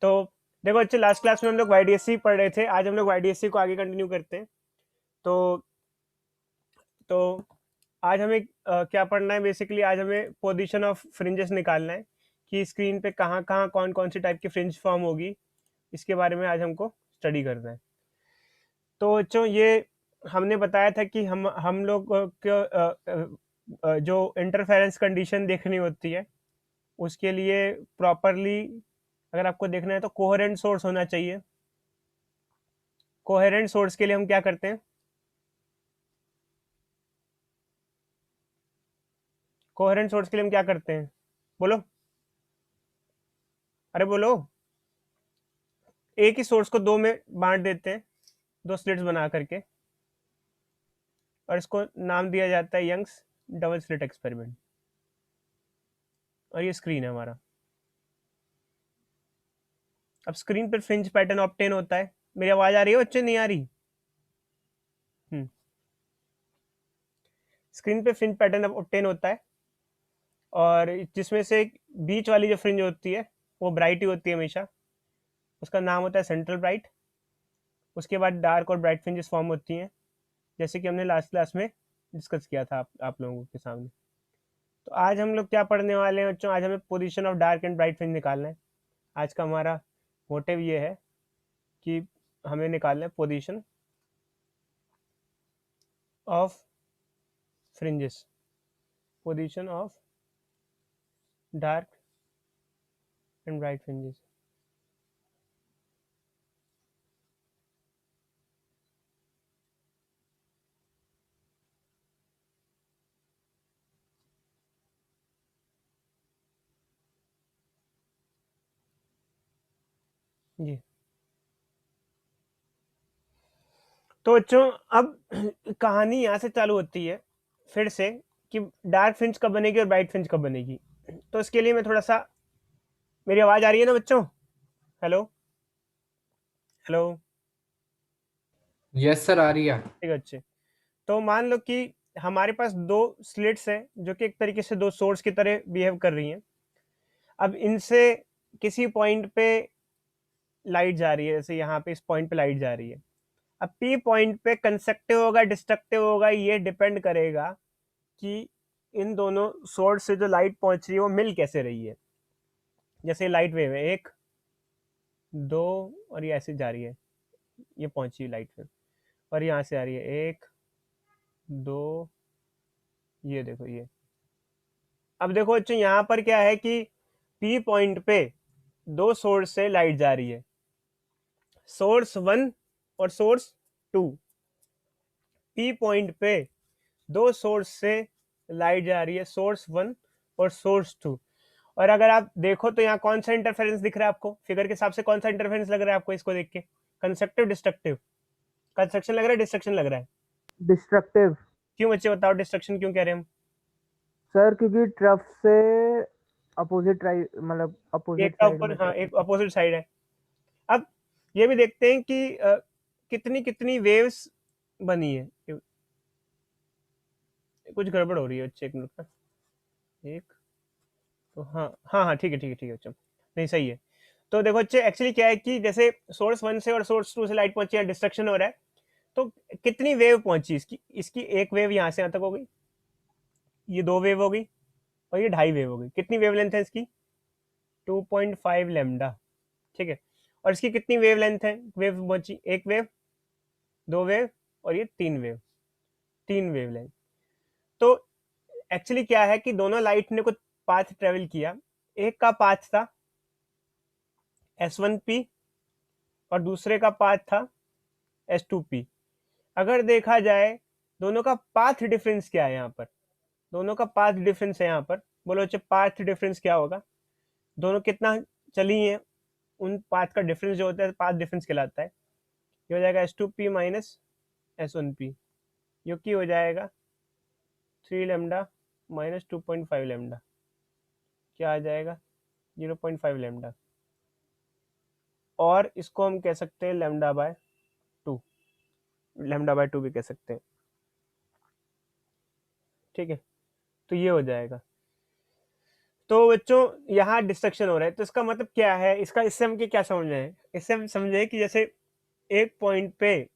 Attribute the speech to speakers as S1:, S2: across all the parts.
S1: तो देखो बच्चे, लास्ट क्लास में हम लोग YDSC पढ़ रहे थे, आज हम लोग YDSC को आगे कंटिन्यू करते हैं। तो आज हमें क्या पढ़ना है बेसिकली, आज हमें पोजीशन ऑफ फ्रिंजेस निकालना है कि स्क्रीन पे कहाँ कहाँ कौन कौन सी टाइप की फ्रिंज फॉर्म होगी, इसके बारे में आज हमको स्टडी करना है। तो बच्चों, ये हमने बताया था कि हम लोग जो इंटरफेरेंस कंडीशन देखनी होती है, उसके लिए प्रॉपरली अगर आपको देखना है तो कोहेरेंट सोर्स होना चाहिए। कोहेरेंट सोर्स के लिए हम क्या करते हैं? कोहेरेंट सोर्स के लिए हम क्या करते हैं? बोलो, अरे बोलो। एक ही सोर्स को दो में बांट देते हैं, दो स्लिट्स बना करके, और इसको नाम दिया जाता है यंग्स डबल स्लिट एक्सपेरिमेंट। और ये स्क्रीन है हमारा। अब स्क्रीन पर फ्रिंज पैटर्न ऑब्टेन होता है। मेरी आवाज आ रही है बच्चे, नहीं आ रही? स्क्रीन पे फ्रिंज पैटर्न ऑब्टेन होता है, और जिसमें से बीच वाली जो फ्रिंज होती है वो ब्राइट ही होती है हमेशा, उसका नाम होता है सेंट्रल ब्राइट। उसके बाद डार्क और ब्राइट फ्रिंजेस फॉर्म होती हैं, जैसे कि हमने लास्ट क्लास में डिस्कस किया था आप लोगों के सामने। तो आज हम लोग क्या पढ़ने वाले हैं बच्चों? आज हमें position of dark and bright fringe निकालना है। आज का हमारा मोटिव ये है कि हमें निकालना है position of fringes, position of dark and bright fringes. जी, तो बच्चों अब कहानी यहाँ से चालू होती है फिर से कि डार्क फ्रिंज कब बनेगी और ब्राइट फ्रिंज कब बनेगी। तो इसके लिए मैं थोड़ा सा, मेरी आवाज आ रही है ना बच्चों? Hello, hello.
S2: यस सर, आ रही है।
S1: ठीक है, अच्छे। तो मान लो कि हमारे पास दो स्लिट्स हैं जो कि एक तरीके से दो सोर्स की तरह बिहेव कर रही हैं। अब इनसे किसी पॉइंट पे लाइट जा रही है, जैसे यहाँ पे इस पॉइंट पे लाइट जा रही है। अब पी पॉइंट पे कंस्ट्रक्टिव होगा डिस्ट्रक्टिव होगा, ये डिपेंड करेगा कि इन दोनों सोर्स से जो लाइट पहुंच रही है वो मिल कैसे रही है। जैसे लाइट वेव है, एक, दो, और ये ऐसे जा रही है, ये पहुंची लाइट वेव, और यहाँ से आ रही है, एक, दो, ये देखो ये। अब देखो बच्चों, यहाँ पर क्या है कि पी पॉइंट पे दो सोर्स से लाइट जा रही है, सोर्स वन और सोर्स टू। पी पॉइंट पे दो सोर्स से लाइट जा रही है, सोर्स वन और सोर्स टू। और अगर आप देखो तो यहाँ कौन सा इंटरफेरेंस दिख रहा है आपको? फिगर के हिसाब से कौन सा इंटरफेरेंस लग रहा है आपको इसको देख के? Constructive destructive? कंस्ट्रक्शन लग रहा है, डिस्ट्रक्शन लग रहा है?
S3: डिस्ट्रक्टिव।
S1: क्यों बच्चे बताओ, डिस्ट्रक्शन क्यों कह रहे हैं हम?
S3: सर क्योंकि ट्रफ से अपोजिट राइट, मतलब
S1: एक
S3: अपोजिट
S1: का
S3: साइड
S1: ऊपर,
S3: में।
S1: हाँ, एक अपोजिट साइड है। अब ये भी देखते हैं कि कितनी कितनी वेव्स बनी है। कुछ गड़बड़ हो रही है बच्चे, एक मिनट का, एक, तो हाँ हाँ हाँ, ठीक है ठीक है ठीक है बच्चों, नहीं सही है। तो देखो बच्चे, एक्चुअली क्या है कि जैसे सोर्स वन से और सोर्स टू से लाइट पहुंची है, डिस्ट्रक्शन हो रहा है, तो कितनी वेव पहुंची इसकी? इसकी एक वेव यहाँ से यहाँ तक हो गई, ये दो वेव हो गई, और ये ढाई वेव हो गई। कितनी वेव लेंथ है इसकी? 2.5 लेमडा। ठीक है। और इसकी कितनी वेव लेंथ है? वेव पहुंची, एक वेव, दो वेव, और ये तीन वेव, तीन वेव लेंथ। तो एक्चुअली क्या है कि दोनों लाइट ने कुछ पाथ ट्रेवल किया। एक का पाथ था S1P और दूसरे का पाथ था S2P। अगर देखा जाए दोनों का पाथ डिफरेंस क्या है यहाँ पर? दोनों का पाथ डिफरेंस है यहाँ पर, बोलो बच्चे पाथ डिफरेंस क्या होगा? दोनों कितना चली हैं, उन पाथ का डिफरेंस जो होता है पाथ डिफरेंस कहलाता है। ये हो जाएगा S2P माइनस S1P, जो कि हो जाएगा 3 लेमडा माइनस 2.5 लेमडा। क्या आ जाएगा? 0.5 लेमडा। और इसको हम कह सकते हैं lambda by two, lambda by two भी कह सकते हैं। ठीक है, तो ये हो जाएगा। तो बच्चों यहाँ डिस्ट्रक्शन हो रहा है, तो इसका मतलब क्या है, इसका इससे हम क्या समझ रहे हैं, इससे हम समझे कि जैसे एक पॉइंट पे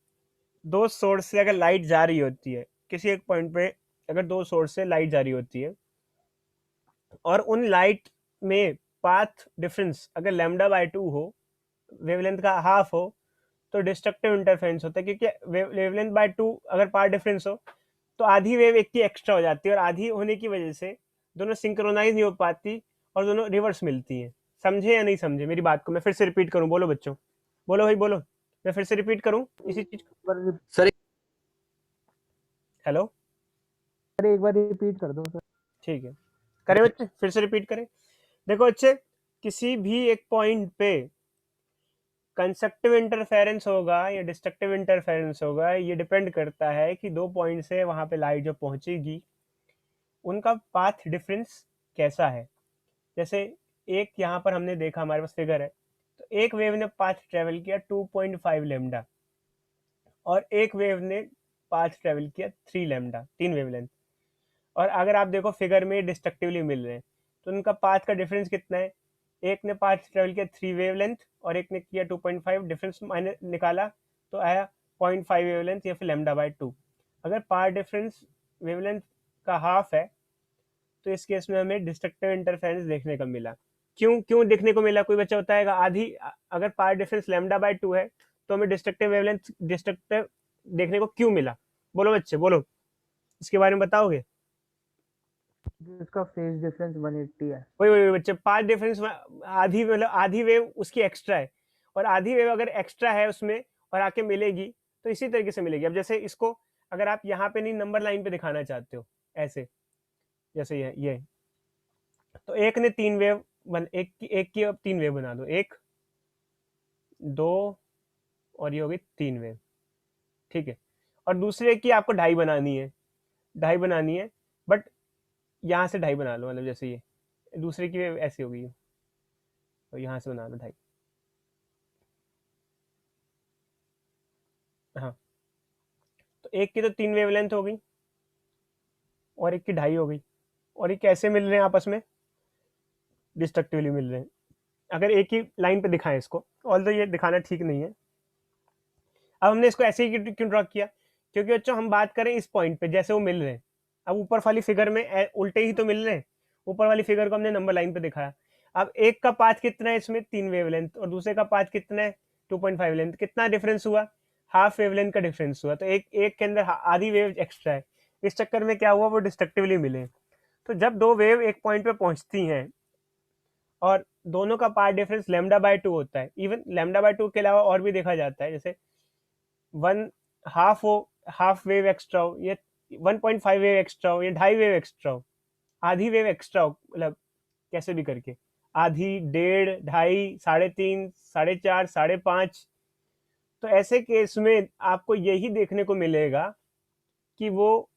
S1: दो सोर्स से अगर लाइट जा रही होती है, किसी एक पॉइंट पे अगर दो सोर्स से लाइट जा रही होती है और उन लाइट में पाथ डिफरेंस अगर लैम्डा बाय 2 हो, वेवलेंथ का हाफ हो, तो डिस्ट्रक्टिव इंटरफेरेंस होता है, क्योंकि वेवलेंथ बाय 2 अगर पाथ डिफरेंस हो तो आधी वेव एक की एक्स्ट्रा हो जाती है, और आधी होने की वजह से दोनों सिंक्रोनाइज नहीं हो पाती और दोनों रिवर्स मिलती हैं। समझे या नहीं समझे मेरी बात को? मैं फिर से रिपीट करूं, बोलो बच्चों, बोलो भाई बोलो, मैं फिर से रिपीट करूं इसी चीज को?
S3: पर
S2: सर
S1: हेलो,
S3: एक बार रिपीट कर दो सर।
S1: ठीक है, करें बच्चे, फिर से रिपीट करें। देखो बच्चे, किसी भी एक पॉइंट पे कंस्ट्रक्टिव इंटरफेरेंस होगा या डिस्ट्रक्टिव इंटरफेरेंस होगा, ये डिपेंड करता है कि दो पॉइंट से वहां पे लाइट जो पहुंचेगी उनका पाथ डिफरेंस कैसा है। जैसे एक यहाँ पर हमने देखा, हमारे पास फिगर है, तो एक वेव ने पाथ ट्रेवल किया 2.5 लेमडा और एक वेव ने पाथ ट्रेवल किया 3 लेमडा, 3 वेवलेंथ। और अगर आप देखो फिगर में डिस्ट्रक्टिवली मिल रहे हैं, तो उनका पाथ का डिफरेंस कितना है, एक ने पाथ ट्रेवल किया 3 वेवलेंथ और एक ने किया 2.5, डिफरेंस माइनस निकाला तो आया 0.5 वेवलेंथ या फिर लेमडा बाय 2। अगर पाथ डिफरेंस वेवलेंथ का हाफ है तो इस केस में हमें डिस्ट्रक्टिव इंटरफेरेंस देखने को मिला। क्यों क्यों देखने को मिला, कोई बच्चा बताएगा? आधी, अगर पाथ डिफरेंस लेमडा बाय 2 है तो हमें डिस्ट्रक्टिव वेवलेंथ डिस्ट्रक्टिव देखने को क्यों मिला? बोलो बच्चे बोलो, इसके बारे में बताओगे?
S3: इसका फेज डिफरेंस 180 है।
S1: वही बच्चे, पाथ डिफरेंस आधी, मतलब आधी वेव उसकी एक्स्ट्रा है, और आधी वेव अगर एक्स्ट्रा है उसमें और आके मिलेगी तो इसी तरीके से मिलेगी। अब जैसे इसको अगर आप यहाँ पे नहीं नंबर लाइन पे दिखाना चाहते हो ऐसे, जैसे ये तो एक ने 3 वेव एक की अब 3 वेव बना दो, 1 2 और ये हो गई 3 वेव, ठीक है। और दूसरे की आपको ढाई बनानी है, ढाई बनानी है, बट यहाँ से ढाई बना लो, मतलब जैसे ये दूसरे की वेव ऐसी हो गई है, तो यहाँ से बना लो ढाई। हाँ, तो एक की तो 3 वेवलेंथ हो गई और एक की ढाई हो गई, और ये कैसे मिल रहे हैं आपस में? डिस्ट्रक्टिवली मिल रहे हैं। अगर एक ही लाइन पे दिखाएं इसको, ऑल ये दिखाना ठीक नहीं है। अब हमने इसको ऐसे ही क्यों ड्रॉ किया, क्योंकि बच्चों हम बात करें इस पॉइंट पे जैसे वो मिल रहे हैं। अब ऊपर वाली फिगर में उल्टे ही तो मिल रहे हैं, ऊपर वाली फिगर को हमने नंबर लाइन पे दिखाया। अब एक का पाथ कितना है इसमें, 3 वेवलेंथ, और दूसरे का पाथ कितना है 2.5 लेंथ, कितना डिफरेंस हुआ, हाफ वेवलेंथ का डिफरेंस हुआ, तो एक के अंदर आधी वेव एक्स्ट्रा है। इस चक्कर में क्या हुआ, वो डिस्ट्रक्टिवली मिले। तो जब दो वेव एक पॉइंट पे पहुंचती हैं और दोनों का पाथ डिफरेंस लेमडा बाय 2 होता है, इवन लेमडा बाय 2 के अलावा और भी देखा जाता है, जैसे वन हाफ हो, हाफ वेव एक्स्ट्रा हो, ये 1.5 वेव एक्स्ट्रा हो, ये ढाई वेव एक्स्ट्रा हो, आधी वेव एक्स्ट्रा हो, मतलब कैसे भी करके आधी, डेढ़, ढाई, 3.5, 4.5, 5.5, तो ऐसे केस में आपको यही देखने को मिलेगा कि वो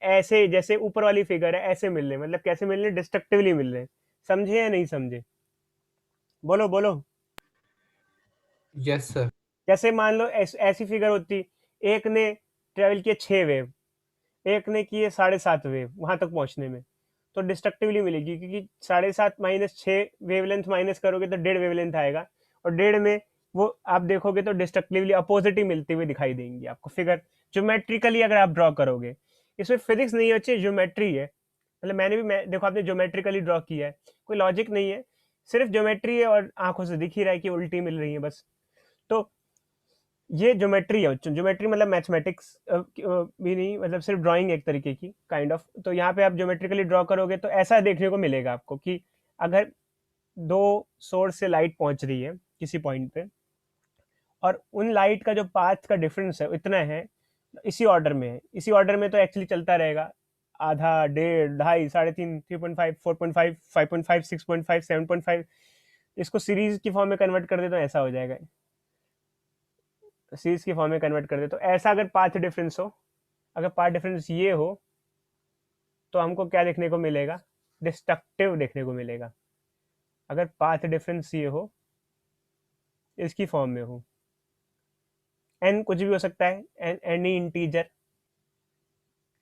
S1: ऐसे जैसे ऊपर वाली फिगर है ऐसे मिल रहे हैं, मतलब कैसे मिल रहे हैं, डिस्ट्रक्टिवली मिल रहे हैं। समझे या नहीं समझे? बोलो बोलो।
S2: Yes sir.
S1: जैसे मान लो ऐसी फिगर होती, एक ने ट्रेवल किया 6 वेव, एक ने किए 7.5 वेव वहां तक पहुंचने में, तो डिस्ट्रक्टिवली मिलेगी, क्योंकि 7.5 माइनस 6 वेवलेंथ माइनस करोगे तो 1.5 वेवलेंथ आएगा, और 1.5 में वो आप देखोगे तो डिस्ट्रक्टिवली अपोजिट ही मिलती हुई दिखाई देंगी आपको फिगर, ज्योमेट्रिकली अगर आप ड्रॉ करोगे। इसमें फिजिक्स नहीं है, ज्योमेट्री है, मतलब देखो आपने ज्योमेट्रिकली ड्रॉ किया है, कोई लॉजिक नहीं है, सिर्फ ज्योमेट्री है और आंखों से दिख ही रहा है कि उल्टी मिल रही है बस। तो ये ज्योमेट्री है बच्चों, ज्योमेट्री मतलब मैथमेटिक्स भी नहीं, मतलब सिर्फ ड्राइंग एक तरीके की काइंड ऑफ। तो यहाँ पे आप ज्योमेट्रिकली ड्रॉ करोगे तो ऐसा देखने को मिलेगा आपको कि अगर दो सोर्स से लाइट पहुंच रही है किसी पॉइंट पे, और उन लाइट का जो पाथ का डिफरेंस है इतना है, इसी ऑर्डर में है, इसी ऑर्डर में तो एक्चुअली चलता रहेगा, आधा, डेढ़, ढाई, 3.5, 3.5, 4.5, 5.5, 6.5, 7.5, इसको सीरीज की फॉर्म में कन्वर्ट कर दे तो ऐसा हो जाएगा, सीरीज की फॉर्म में कन्वर्ट कर दे तो ऐसा। अगर पाथ डिफरेंस हो, अगर पाथ डिफरेंस ये हो, तो हमको क्या देखने को मिलेगा, डिस्ट्रक्टिव देखने को मिलेगा। अगर पाथ डिफरेंस ये हो, इसकी फॉर्म में हो, एन कुछ भी हो सकता है, एन एनी इंटीजर,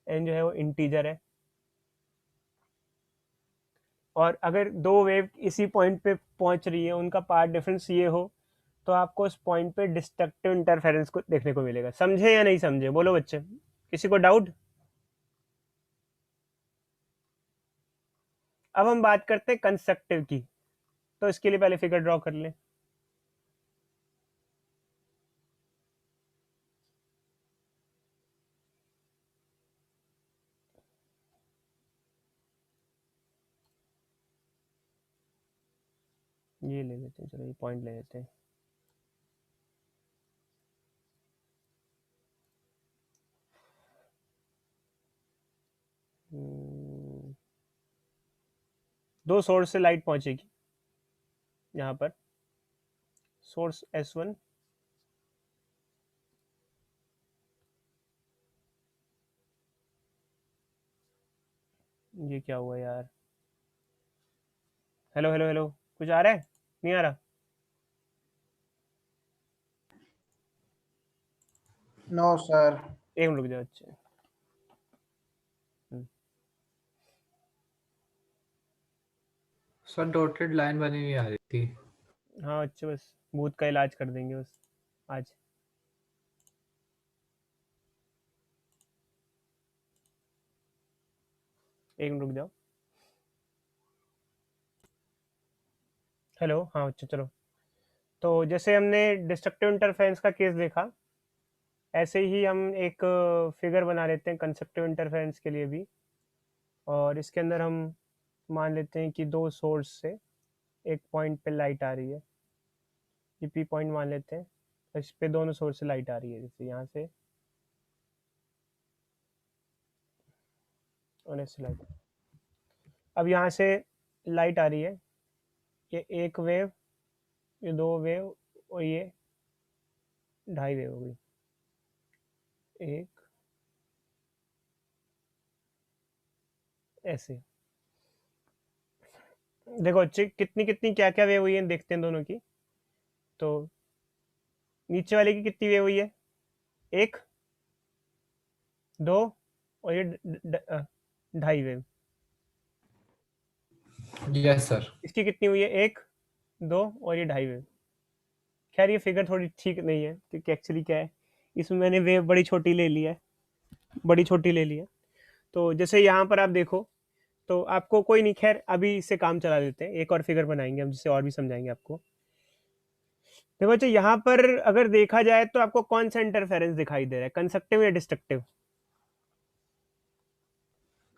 S1: एन जो है वो इंटीजर है, और अगर दो वेव इसी पॉइंट पे पहुंच रही है, उनका पाथ डिफरेंस ये हो, तो आपको उस पॉइंट पे डिस्ट्रक्टिव इंटरफेरेंस को देखने को मिलेगा। समझे या नहीं समझे, बोलो बच्चे, किसी को डाउट? अब हम बात करते हैं कंस्ट्रक्टिव की, तो इसके लिए पहले फिगर ड्रॉ कर लें। ये ले लेते हैं, चलो ये पॉइंट ले लेते हैं। दो सोर्स से लाइट पहुंचेगी यहाँ पर, सोर्स S1, ये क्या हुआ यार, हेलो हेलो हेलो, कुछ आ रहा है? नहीं आ रहा?
S2: No sir.
S1: एक मिनट रुक जाओ बच्चे।
S4: सर डॉटेड लाइन बनी हुई आ रही थी।
S1: हाँ बच्चे, बस भूत का इलाज कर देंगे बस आज। एक मिनट रुक जाओ। हेलो, हाँ बच्चे चलो। तो जैसे हमने डिस्ट्रक्टिव इंटरफेरेंस का केस देखा, ऐसे ही हम एक फिगर बना लेते हैं कंस्ट्रक्टिव इंटरफेरेंस के लिए भी। और इसके अंदर हम मान लेते हैं कि दो सोर्स से एक पॉइंट पे लाइट आ रही है, ये पी पॉइंट मान लेते हैं। इस पे दोनों सोर्स से लाइट आ रही है, जैसे यहाँ से और ऐसे लाइट। अब यहाँ से लाइट आ रही है, ये एक वेव, ये दो वेव, और ये ढाई वेव हो गई। एक ऐसे, देखो बच्चे कितनी कितनी क्या क्या वेव हुई है देखते हैं दोनों की। तो नीचे वाले की कितनी वेव हुई है, एक, दो, और ये ढाई वेव।
S4: Yes sir.
S1: इसकी कितनी हुई है, एक, दो, और ये ढाई वेव। खैर ये फिगर थोड़ी ठीक नहीं है, क्योंकि एक्चुअली क्या है, इसमें मैंने वेव बड़ी छोटी ले ली है, बड़ी छोटी ले ली है। तो जैसे यहाँ पर आप देखो, तो आपको कोई नहीं, खैर अभी इससे काम चला लेते हैं, एक और फिगर बनाएंगे हम जिससे और भी समझाएंगे आपको। देखो बच्चे, यहाँ पर अगर देखा जाए तो आपको कौन सा इंटरफेरेंस दिखाई दे रहा है, कंस्ट्रक्टिव या डिस्ट्रक्टिव?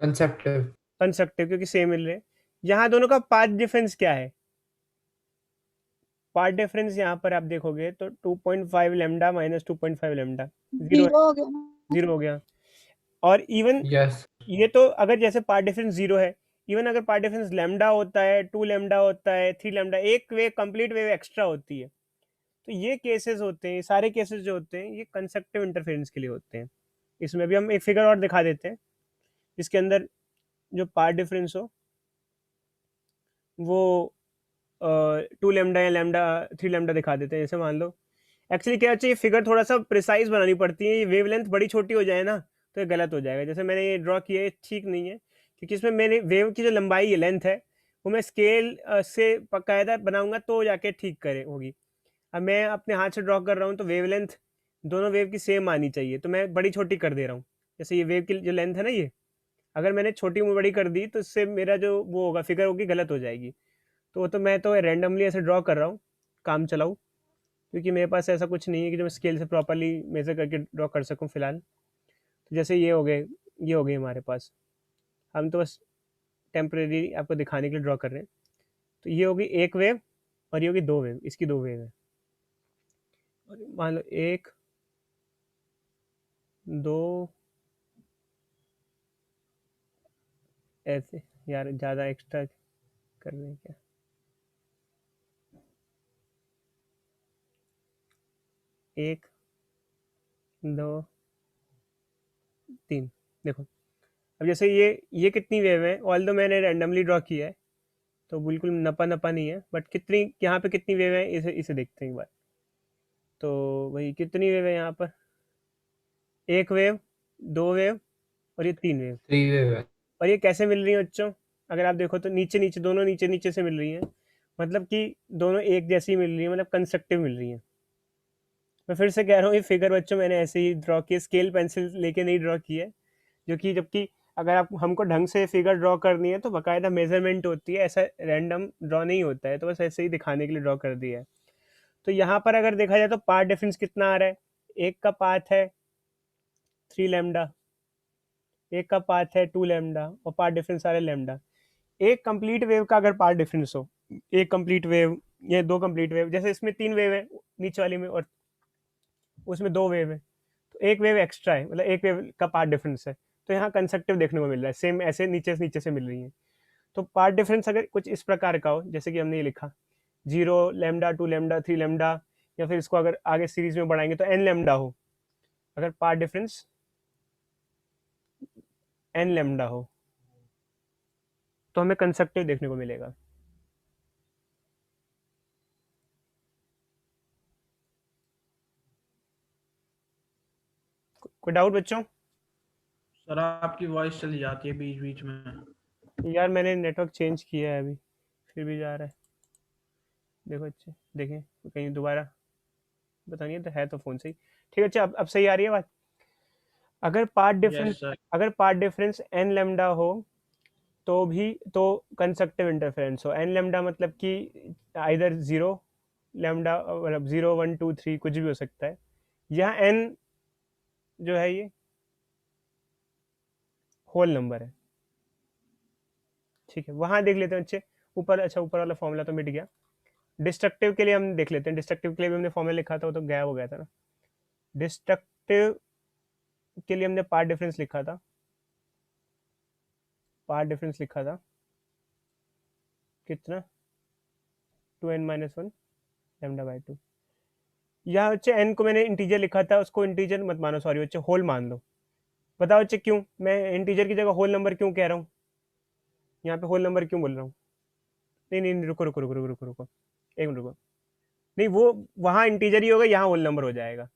S4: कंसेप्टिव।
S1: कंस्ट्रक्टिव, क्योंकि सेम मिल रहे हैं। यहाँ दोनों का पाथ डिफरेंस क्या है? पाथ डिफरेंस यहाँ पर आप देखोगे तो 2.5 लेमडा माइनस 2.5 लेमडा, जीरो
S5: हो गया ना?
S1: जीरो हो गया। और इवन
S4: यस।
S1: ये तो अगर जैसे पार्ट डिफरेंस जीरो है, इवन अगर पार्ट डिफरेंस लेमडा होता है, 2 लेमडा होता है, 3 लेमडा, एक वेव कंप्लीट वेव एक्स्ट्रा होती है। तो ये केसेस होते हैं, सारे केसेस जो होते हैं ये कंस्ट्रक्टिव इंटरफेरेंस के लिए होते हैं। इसमें भी हम एक फिगर और दिखा देते हैं, इसके अंदर जो पार्ट डिफरेंस हो वो 2 लेमडा या लेमडा 3 लेमडा दिखा देते हैं। जैसे मान लो, एक्चुअली क्या चाहिए, फिगर थोड़ा सा प्रिसाइज बनानी पड़ती है, ये वेवलेंथ बड़ी छोटी हो जाए ना तो ये गलत हो जाएगा। जैसे मैंने ये ड्रॉ किया है, ठीक नहीं है, क्योंकि इसमें मैंने वेव की जो लंबाई है, लेंथ है, वो मैं स्केल से बाकायदा बनाऊंगा तो जाके ठीक करे होगी। अब मैं अपने हाथ से ड्रॉ कर रहा हूँ, तो वेवलेंथ दोनों वेव की सेम आनी चाहिए, तो मैं बड़ी छोटी कर दे रहा हूँ। जैसे ये वेव की जो लेंथ है ना, ये अगर मैंने छोटी बड़ी कर दी तो इससे मेरा जो वो होगा, फिगर होगी, गलत हो जाएगी। तो वो तो मैं तो रैंडमली ऐसे ड्रॉ कर रहा हूँ, काम चलाऊँ, क्योंकि मेरे पास ऐसा कुछ नहीं है कि जो मैं स्केल से प्रॉपरली मेजर करके ड्रॉ कर सकूं फिलहाल। तो जैसे ये हो गए, ये हो गए हमारे पास, हम तो बस टेम्परेरी आपको दिखाने के लिए ड्रॉ कर रहे हैं। तो ये होगी एक वेव, और ये होगी दो वेव, इसकी दो वेव है। और मान लो एक, दो, ऐसे, यार ज़्यादा एक्स्ट्रा कर रहे हैं क्या? एक, दो, तीन, देखो। अब जैसे ये कितनी वेव है, ऑल दो मैंने रैंडमली ड्रॉ किया है, तो बिल्कुल नपा नपा नहीं है, बट कितनी यहाँ पे कितनी वेव है, इसे इसे देखते हैं एक बार। तो वही कितनी वेव है यहाँ पर, एक वेव, दो वेव, और ये तीन वेव।
S4: 3 वेव है।
S1: और ये कैसे मिल रही है बच्चों? अगर आप देखो तो नीचे नीचे दोनों नीचे नीचे से मिल रही हैं, मतलब कि दोनों एक जैसी मिल रही है, मतलब कंस्ट्रक्टिव मिल रही है। मैं फिर से कह रहा हूँ ये फिगर बच्चों मैंने ऐसे ही ड्रॉ किया, स्केल पेंसिल लेके नहीं ड्रॉ की है, जो कि जबकि अगर आप हमको ढंग से फिगर ड्रॉ करनी है तो बाकायदा मेजरमेंट होती है, ऐसा रैंडम ड्रॉ नहीं होता है, तो बस ऐसे ही दिखाने के लिए ड्रॉ कर दिया है। तो यहाँ पर अगर देखा जाए तो पाथ डिफरेंस कितना आ रहा है, एक का पाथ है 3 लैम्डा, एक का पाथ है 2 लैम्डा और पाथ डिफरेंस आ रहा है लैम्डा। एक कंप्लीट वेव का अगर पाथ डिफरेंस हो, एक कंप्लीट वेव या 2 कंप्लीट वेव, जैसे इसमें 3 वेव है नीचे वाली में और उसमें 2 वेव है, तो एक वेव एक्स्ट्रा है, मतलब एक वेव का पाथ डिफरेंस है, तो यहाँ कंसेक्टिव देखने को मिल रहा है, सेम ऐसे नीचे से मिल रही है। तो पाथ डिफरेंस अगर कुछ इस प्रकार का हो, जैसे कि हमने ये लिखा 0 लैम्डा 2 लैम्डा 3 लैम्डा, या फिर इसको अगर आगे सीरीज में बढ़ाएंगे तो n लैम्डा हो, अगर पाथ डिफरेंस n लैम्डा हो तो हमें कंसेक्टिव देखने को मिलेगा। कोई डाउट बच्चों?
S2: सर आपकी वॉइस चली जाती है बीच बीच में।
S1: यार मैंने नेटवर्क चेंज किया है अभी, फिर भी जा रहा है। देखो अच्छे देखें कहीं दोबारा पता नहीं है, तो है तो फ़ोन सही। ठीक है, अच्छा अब सही आ रही है बात। अगर पार्ट डिफरेंस
S2: यस सर।
S1: अगर पार्ट डिफरेंस एन लेमडा हो तो भी तो कंसेक्टिव इंटरफेरेंस हो। एन लेमडा मतलब कि आइदर 0 लेमडा, मतलब 0 1 2 3 कुछ भी हो सकता है। यहाँ एन जो है ये होल नंबर है, ठीक है। वहाँ देख लेते हैं बच्चे ऊपर, अच्छा ऊपर वाला फॉर्मूला तो मिट गया। डिस्ट्रक्टिव के लिए हम देख लेते हैं, डिस्ट्रक्टिव के लिए भी हमने फॉर्मूला लिखा था, वो तो गायब हो गया था ना। डिस्ट्रक्टिव के लिए हमने पार्ट डिफरेंस लिखा था, पार्ट डिफरेंस लिखा था कितना, 2n-1 लैम्डा बाई 2। यहाँ बच्चे n को मैंने इंटीजर लिखा था, उसको इंटीजर मत मानो, सॉरी बच्चे होल मान लो। बताओ बच्चे क्यों मैं इंटीजर की जगह होल नंबर क्यों कह रहा हूँ, यहाँ पे होल नंबर क्यों बोल रहा हूँ? नहीं नहीं रुको रुको रुको रुको रुको रुको, एक मिनट रुको। नहीं वो वहाँ इंटीजर ही होगा, यहाँ होल नंबर हो जाएगा,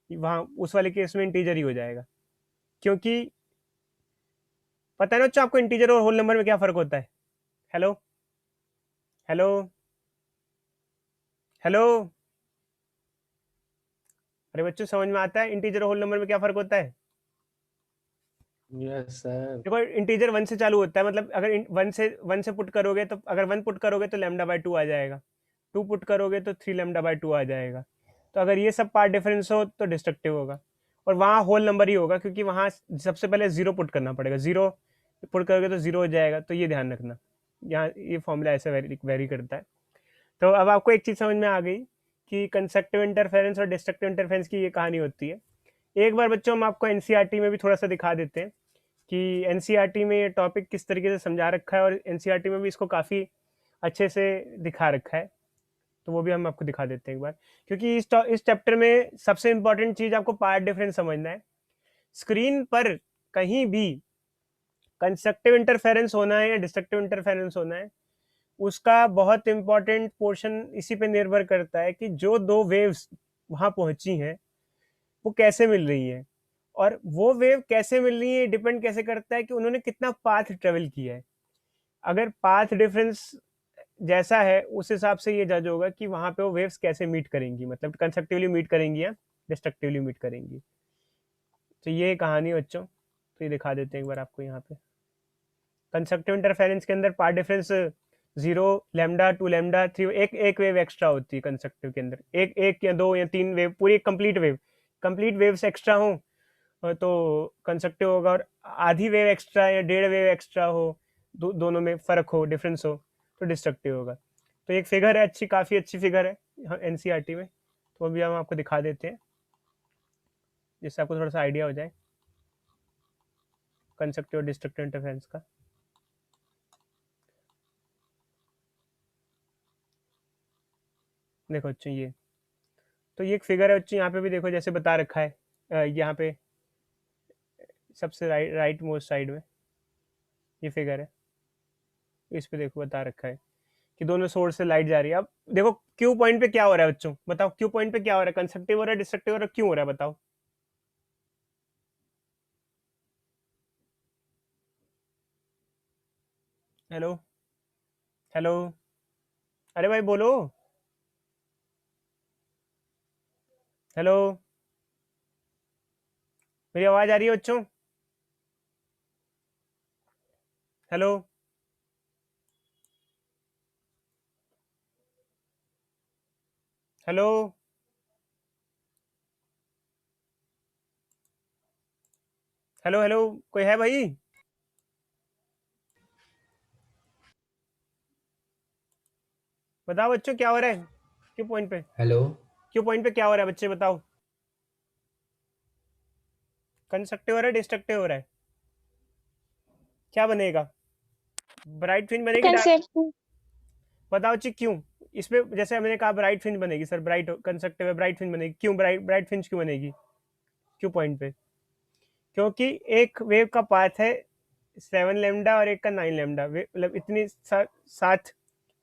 S1: वहाँ उस वाले केस में इंटीजर ही हो जाएगा, क्योंकि पता है ना बच्चों आपको इंटीजर और होल नंबर में क्या फ़र्क होता है? हेलो हेलो हेलो, अरे बच्चों समझ में आता है इंटीजर और होल नंबर में क्या फ़र्क होता है?
S5: Yes sir.
S1: देखो इंटीजर 1 से चालू होता है, मतलब अगर 1 से पुट करोगे तो, अगर 1 पुट करोगे तो लैम्डा बाई 2 आ जाएगा, 2 पुट करोगे तो 3 लैम्डा बाई 2 आ जाएगा। तो अगर ये सब पार्ट डिफरेंस हो तो डिस्ट्रक्टिव होगा, और वहाँ होल नंबर ही होगा, क्योंकि वहाँ सबसे पहले 0 पुट करना पड़ेगा, 0 पुट करोगे तो 0 हो जाएगा। तो ये ध्यान रखना, यहाँ ये फॉर्मूला ऐसे वेरी करता है। तो अब आपको एक चीज़ समझ में आ गई कि कंसेक्टिव इंटरफेरेंस और डिस्ट्रक्टिव इंटरफेरेंस की ये कहानी होती है। एक बार बच्चों हम आपको एनसीईआरटी में भी थोड़ा सा दिखा देते हैं कि एनसीईआरटी में ये टॉपिक किस तरीके से समझा रखा है, और एनसीईआरटी में भी इसको काफ़ी अच्छे से दिखा रखा है, तो वो भी हम आपको दिखा देते हैं एक बार। क्योंकि इस चैप्टर में सबसे इंपॉर्टेंट चीज़ आपको पार्ट डिफरेंस समझना है। स्क्रीन पर कहीं भी कंस्ट्रक्टिव इंटरफेरेंस होना है या डिस्ट्रक्टिव इंटरफेरेंस होना है, उसका बहुत इंपॉर्टेंट पोर्शन इसी पे निर्भर करता है कि जो दो वेव्स वहाँ पहुँची हैं वो कैसे मिल रही हैं, और वो वेव कैसे मिल रही है डिपेंड कैसे करता है कि उन्होंने कितना पाथ ट्रेवल किया है। अगर पाथ डिफरेंस जैसा है उस हिसाब से ये जज होगा कि वहाँ पे वो वेव्स कैसे मीट करेंगी, मतलब कंस्ट्रक्टिवली मीट करेंगी या डिस्ट्रक्टिवली मीट करेंगी। तो ये कहानी बच्चों, तो ये दिखा देते हैं एक बार आपको। यहाँ पे कंस्ट्रक्टिव इंटरफेरेंस के अंदर पार्ट डिफरेंस 0 लैम्डा 2 लैम्डा 3, एक वेव एक्स्ट्रा होती है कंस्ट्रक्टिव के अंदर, एक या 2 या 3 वेव, पूरी कंप्लीट वेव्स एक्स्ट्रा हो तो कंस्ट्रक्टिव होगा, और आधी वेव एक्स्ट्रा या 1.5 वेव एक्स्ट्रा हो, दोनों में फ़र्क हो, डिफरेंस हो, तो डिस्ट्रक्टिव होगा। तो एक फिगर है अच्छी, काफ़ी अच्छी फिगर है एनसीईआरटी में, तो अभी हम आपको दिखा देते हैं जिससे आपको थोड़ा सा आइडिया हो जाए कंस्ट्रक्टिव और डिस्ट्रक्टिव इंटरफेरेंस का। देखो बच्चों ये, तो ये एक फिगर है बच्चों, यहाँ पे भी देखो जैसे बता रखा है, यहाँ पे सबसे राइट मोस्ट साइड में ये फिगर है, इस पे देखो बता रखा है कि दोनों सोर्स से लाइट जा रही है। अब देखो क्यू पॉइंट पे क्या हो रहा है बच्चों, बताओ क्यू पॉइंट पे क्या हो रहा है, कंस्ट्रक्टिव हो रहा है, डिस्ट्रक्टिव हो रहा है, क्यों हो रहा है बताओ? हेलो हेलो, अरे भाई बोलो, हेलो, मेरी आवाज़ आ रही है बच्चों? हेलो, हेलो, हेलो, हेलो, कोई है भाई? बताओ बच्चों क्या हो रहा है? क्यों पॉइंट पे,
S4: हेलो।
S1: क्यों पॉइंट पे क्या हो रहा है बच्चे बताओ? कंस्ट्रक्टिव हो रहा है, डिस्ट्रक्टिव हो रहा है? क्या बनेगा? ब्राइट फ्रिंज बनेगी डार्क?
S5: कंसेप्ट
S1: बताओ जी क्यों? इसमें जैसे हमने कहा ब्राइट फ्रिंज बनेगी सर, ब्राइट कंस्ट्रक्टिव है, ब्राइट फ्रिंज बनेगी, क्यों ब्राइट ब्राइट फ्रिंज क्यों बनेगी? क्यों पॉइंट पे? क्योंकि एक वेव का पाथ है 7 लेमडा और एक का 9 लेमडा, मतलब इतनी सात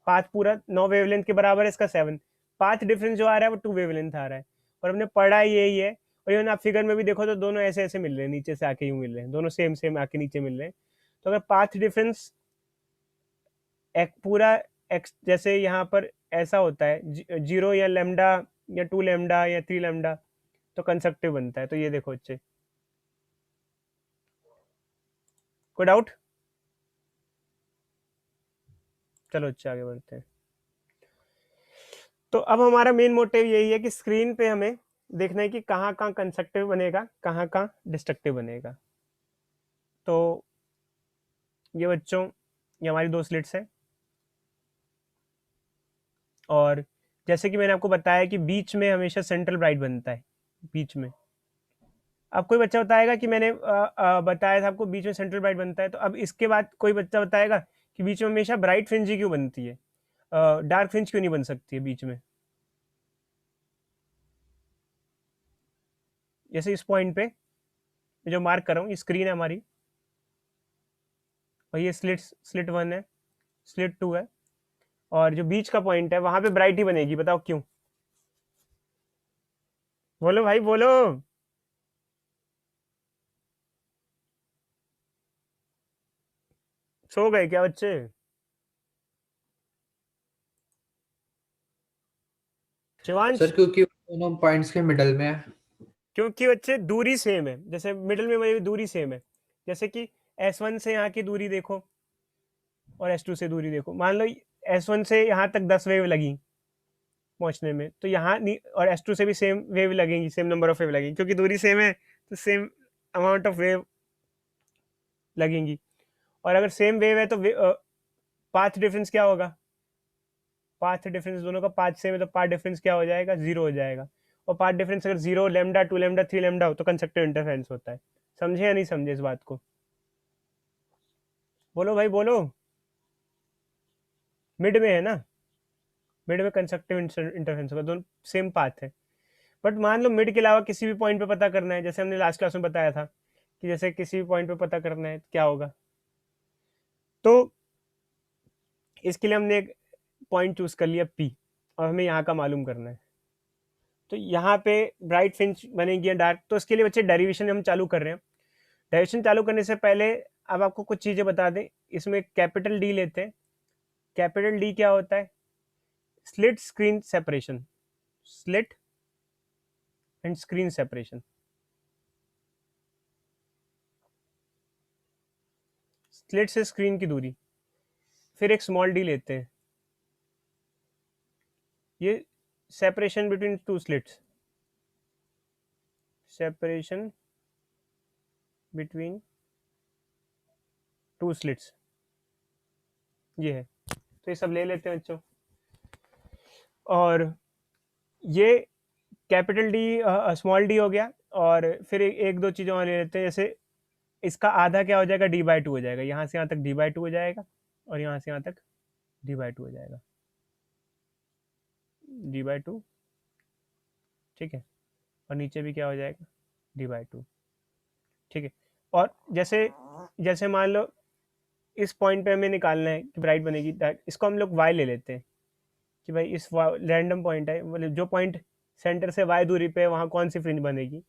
S1: पाथ पूरा 9 वेवलेंथ के बराबर है, इसका 7 पाथ डिफरेंस जो आ रहा है वो 2 वेवलेंथ आ रहा है, और हमने पढ़ा यही है। और इवन आप फिगर में भी देखो तो दोनों ऐसे ऐसे मिल रहे हैं, नीचे से आके यूं मिल रहे हैं, दोनों सेम सेम आके नीचे मिल रहे हैं। तो अगर पाथ डिफरेंस एक पूरा एक्स जैसे यहाँ पर ऐसा होता है 0 या लेमडा या 2 लेमडा या 3 लेमडा, तो कंस्ट्रक्टिव बनता है। तो ये देखो बच्चे, कोई डाउट? चलो अच्छा आगे बढ़ते हैं। तो अब हमारा मेन मोटिव यही है कि स्क्रीन पे हमें देखना है कि कहाँ कहाँ कंस्ट्रक्टिव बनेगा, कहाँ कहाँ डिस्ट्रक्टिव बनेगा। तो ये बच्चों, ये हमारी 2 स्लिट्स हैं, और जैसे कि मैंने आपको बताया कि बीच में हमेशा सेंट्रल ब्राइट बनता है, बीच में। अब कोई बच्चा बताएगा कि मैंने बताया था आपको बीच में सेंट्रल ब्राइट बनता है, तो अब इसके बाद कोई बच्चा बताएगा कि बीच में हमेशा ब्राइट फ्रिंज ही क्यों बनती है, डार्क फ्रिंज क्यों नहीं बन सकती है बीच में? जैसे इस पॉइंट पे मैं जो मार्क कर रहा हूँ, ये स्क्रीन है हमारी, और ये स्लिट 1 है, स्लिट 2 है, और जो बीच का पॉइंट है वहां पे ब्राइट ही बनेगी। बताओ क्यों? बोलो भाई बोलो। सो गए क्या बच्चे? शिवांश?
S4: सर क्योंकि दोनों पॉइंट्स के मिडल में है।
S1: क्योंकि बच्चे दूरी सेम है, जैसे मिडिल में मेरी दूरी सेम है। जैसे कि S1 से यहाँ की दूरी देखो और S2 से दूरी देखो, मान लो S1 से यहाँ तक 10 वेव लगी पहुंचने में, तो यहाँ और S2 से भी सेम वेव लगेंगी, सेम नंबर ऑफ वेव लगेंगी, क्योंकि दूरी सेम है तो सेम अमाउंट ऑफ वेव लगेंगी। और अगर सेम वेव है तो पाथ डिफरेंस क्या होगा? पाथ डिफरेंस, दोनों का पाथ सेम है तो पाथ डिफरेंस क्या हो जाएगा? 0 हो जाएगा। और पाथ डिफरेंस अगर 0 लेमडा 2 लेमडा 3 लेमडा हो तो कंस्ट्रक्टिव इंटरफेरेंस होता है। समझे या नहीं समझे इस बात को? बोलो भाई बोलो। मिड में है ना, मिड में कंस्ट्रक्टिव इंटरफेरेंस होगा, दोनों सेम पाथ है। बट मान लो मिड के अलावा किसी भी पॉइंट पे पता करना है, जैसे हमने लास्ट क्लास में बताया था कि जैसे किसी भी पॉइंट पे पता करना है क्या होगा, तो इसके लिए हमने एक पॉइंट चूज कर लिया P, और हमें यहाँ का मालूम करना है। तो यहाँ पे ब्राइट फ्रिंज बनेगी या डार्क, तो इसके लिए बच्चे डेरिवेशन हम चालू कर रहे हैं। डेरिवेशन चालू करने से पहले अब आपको कुछ चीज़ें बता दें। इसमें कैपिटल D लेते हैं। कैपिटल D क्या होता है? Slit screen separation, slit and screen separation. Slit से स्क्रीन की दूरी। फिर एक स्मॉल D लेते हैं, ये separation between two slits, separation between two slits, ये है। तो ये सब ले लेते हैं बच्चों। और ये कैपिटल D स्मॉल D हो गया, और फिर एक दो चीज़ों और ले लेते हैं। जैसे इसका आधा क्या हो जाएगा? D/2 हो जाएगा, यहाँ से यहाँ तक D/2 हो जाएगा, और यहाँ से यहाँ तक D/2 हो जाएगा, D/2, ठीक है। और नीचे भी क्या हो जाएगा? D/2, ठीक है। और जैसे जैसे मान लो इस पॉइंट पे हमें निकालना है कि ब्राइट बनेगी डार्क, इसको हम लोग Y ले लेते हैं कि भाई इस रैंडम पॉइंट है, मतलब जो पॉइंट सेंटर से Y दूरी पे है वहाँ कौन सी फ्रिंज बनेगी।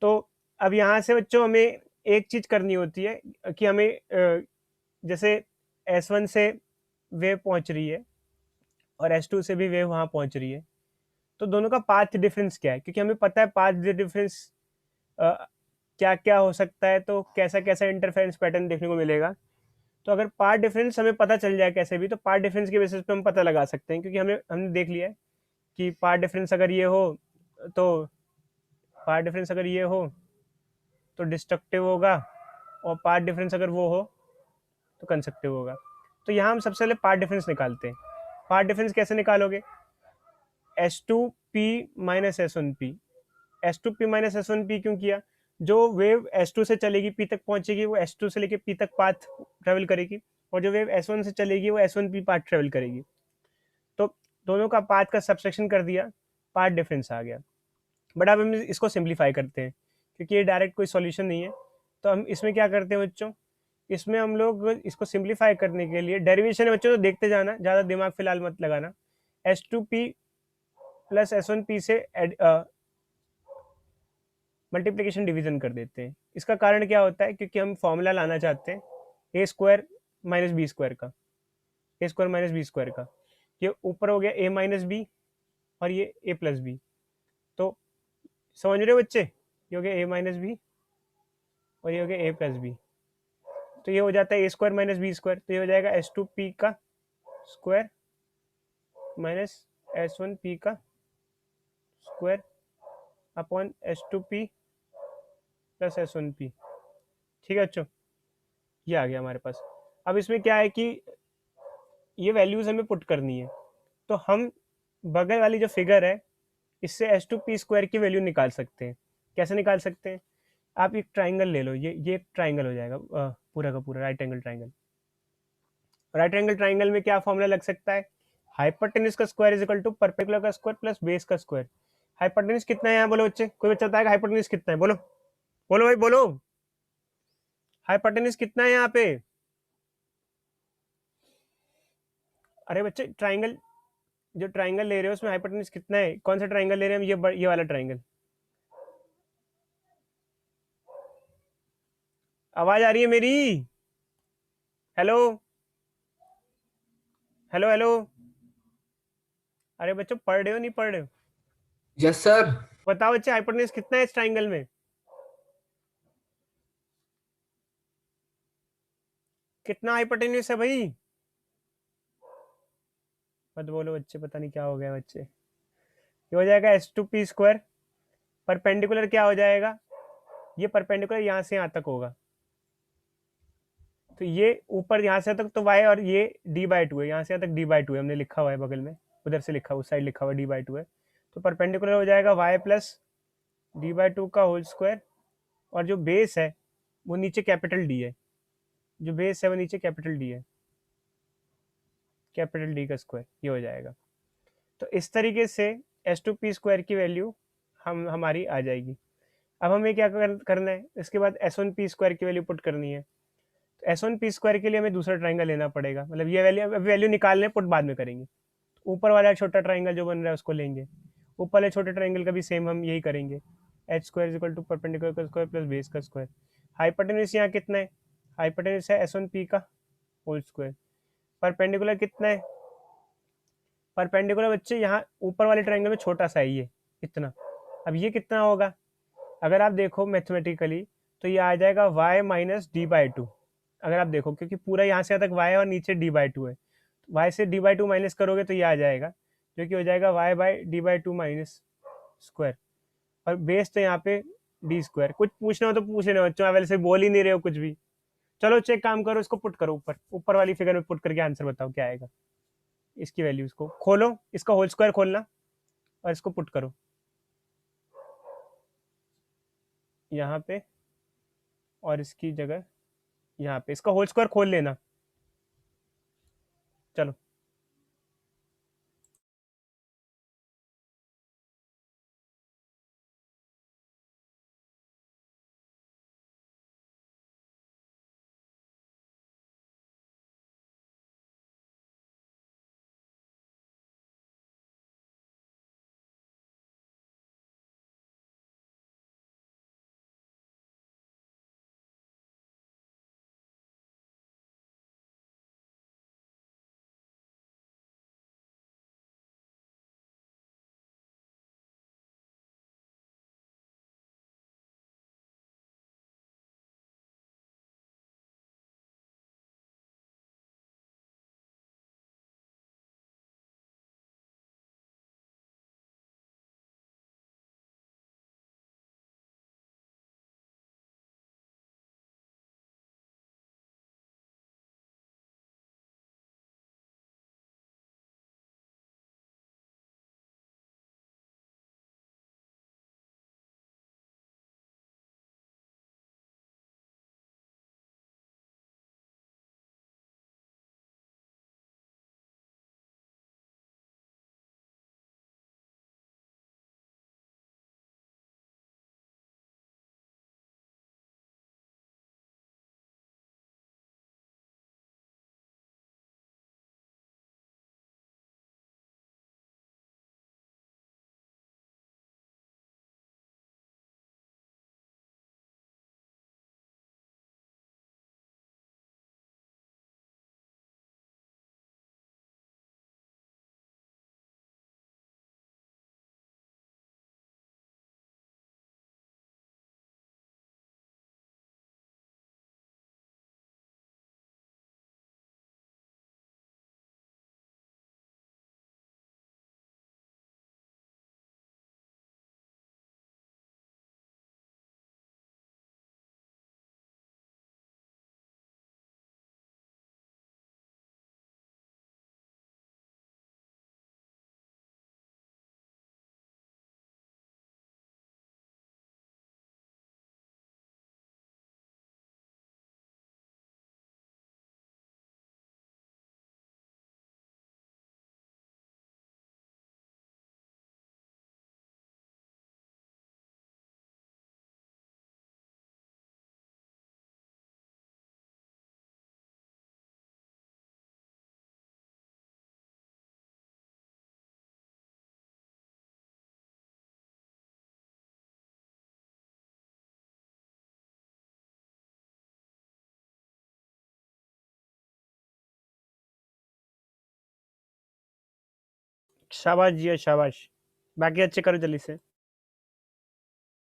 S1: तो अब यहाँ से बच्चों हमें एक चीज़ करनी होती है कि हमें जैसे S1 से वेव पहुंच रही है और S2 से भी वेव वहां पहुंच रही है, तो दोनों का पाथ डिफरेंस क्या है, क्योंकि हमें पता है पाथ डिफरेंस क्या क्या हो सकता है, तो कैसा कैसा इंटरफेरेंस पैटर्न देखने को मिलेगा। तो अगर पाथ डिफरेंस हमें पता चल जाए कैसे भी, तो पाथ डिफरेंस के बेसिस पे हम पता लगा सकते हैं, क्योंकि हमने देख लिया है कि पाथ डिफरेंस अगर ये हो तो पाथ डिफरेंस अगर ये हो तो डिस्ट्रक्टिव होगा, और पाथ डिफरेंस अगर वो हो तो कंस्ट्रक्टिव होगा। तो यहाँ हम सबसे पहले पाथ डिफरेंस निकालते हैं। पाथ डिफरेंस कैसे निकालोगे? S2P minus S1P। S2P minus S1P क्यों किया? जो वेव S2 से चलेगी P तक पहुंचेगी, वो S2 से लेके P तक पाथ ट्रेवल करेगी, और जो वेव S1 से चलेगी वो S1P पाथ ट्रेवल करेगी। तो दोनों का पाथ का सबसेक्शन कर दिया, पाथ डिफरेंस आ गया। बट अब हम इसको सिंप्लीफाई करते हैं, क्योंकि ये डायरेक्ट कोई सॉल्यूशन नहीं है। तो हम इसमें क्या करते हैं बच्चों, इसमें हम लोग इसको सिंप्लीफाई करने के लिए डेरिवेशन है बच्चों, तो देखते जाना, ज़्यादा दिमाग फिलहाल मत लगाना। S2P प्लस S1P से मल्टीप्लिकेशन डिवीजन कर देते हैं। इसका कारण क्या होता है, क्योंकि हम फॉर्मूला लाना चाहते हैं ए स्क्वायर माइनस बी स्क्वायर का, ए स्क्वायर माइनस बी स्क्वायर का। ये ऊपर हो गया ए माइनस बी और ये ए प्लस बी। तो समझ रहे हो बच्चे, ये हो गया ए माइनस बी और ये हो गया ए प्लस बी। तो ये हो जाता है ए स्क्वायर माइनस बी स्क्वायर, तो ये हो जाएगा S2P का स्क्वायर माइनस S1P का square upon S2P plus S1P। ठीक है बच्चों, ये आ गया हमारे पास। अब इसमें क्या है कि ये वैल्यूज हमें पुट करनी है, तो हम बगल वाली जो फिगर है इससे S2P स्क्वायर की वैल्यू निकाल सकते हैं। कैसे निकाल सकते हैं? आप एक ट्राइंगल ले लो, ये एक ट्राइंगल हो जाएगा, पूरा का पूरा right angle triangle. Right angle triangle में क्या फॉर्मूला लग सकता है? हाइपोटेन्यूज का square is equal to perpendicular का स्क्वायर प्लस बेस का स्क्वायर। हाइपोटेन्यूज कितना है यहाँ बोलो बच्चे, कोई बच्चा बताएगा हाइपोटेन्यूज कितना है? बोलो बोलो भाई बोलो, हाइपोटेन्यूज कितना है यहाँ पे? अरे बच्चे ट्राइंगल, जो ट्राइंगल ले रहे हो उसमें हाइपोटेन्यूज कितना है? कौन सा ट्राइंगल ले रहे हैं हम? ये वाला ट्राइंगल। आवाज आ रही है मेरी? Hello hello hello. अरे बच्चों पढ़ रहे हो नहीं पढ़ रहे हो?
S4: Yes sir.
S1: बताओ बच्चे हाइपोटेन्यूज कितना है इस ट्राइंगल में? कितना हाइपोटेन्यूज है भाई? मत बोलो बच्चे, पता नहीं क्या हो गया बच्चे। ये हो जाएगा S2P स्क्वायर, परपेंडिकुलर क्या हो जाएगा, ये परपेंडिकुलर यहाँ से यहाँ तक होगा, तो ये ऊपर यहाँ से तक तो y, और ये d/2 है, यहाँ से यहाँ तक d/2 है, हमने लिखा हुआ है बगल में, उधर से लिखा, उस साइड लिखा हुआ d/2 है। तो परपेंडिकुलर हो जाएगा y प्लस d/2 का होल स्क्वायर, और जो बेस है वो नीचे कैपिटल D है, जो बेस है वो नीचे कैपिटल D है, कैपिटल D का स्क्वायर, ये हो जाएगा। तो इस तरीके से S2P स्क्वायर की वैल्यू हमारी आ जाएगी। अब हमें क्या करना है, इसके बाद S1P स्क्वायर की वैल्यू पुट करनी है। तो S1P स्क्वायर के लिए हमें दूसरा ट्राइंगल लेना पड़ेगा, मतलब ये वैल्यू निकालने पुट बाद में करेंगे। ऊपर वाला छोटा ट्राइंगल जो बन रहा है उसको लेंगे, ऊपर वाले छोटे ट्राइंगल का भी सेम हम यही करेंगे, h square is equal to perpendicular का स्क्वायर प्लस बेस का स्क्वायर। हाइपोटेन्यूज यहाँ कितना है? हाइपोटेन्यूज है S1P का होल स्क्वायर। परपेंडिकुलर कितना है? परपेंडिकुलर बच्चे यहाँ ऊपर वाले ट्राइंगल में छोटा सा है ये, इतना। अब ये कितना होगा? अगर आप देखो मैथमेटिकली तो ये आ जाएगा y माइनस d/2। अगर आप देखो, क्योंकि पूरा यहाँ से यहाँ तक y है और नीचे d/2 है, y से d/2 माइनस करोगे तो ये आ जाएगा, जो कि हो जाएगा y/d/2 माइनस स्क्वायर, और बेस तो यहाँ पे d स्क्वायर। कुछ पूछना हो तो पूछ लेना बच्चों, आप वैसे बोल ही नहीं रहे हो कुछ भी। चलो चेक काम करो, इसको पुट करो ऊपर, ऊपर वाली फिगर में पुट करके आंसर बताओ क्या आएगा। इसकी वैल्यू, इसको खोलो, इसका होल स्क्वायर खोलना और इसको पुट करो यहाँ पे, और इसकी जगह यहाँ पे इसका होल स्क्वायर खोल लेना। चलो शाबाश जी शाबाश, बाकी अच्छे करो जल्दी से।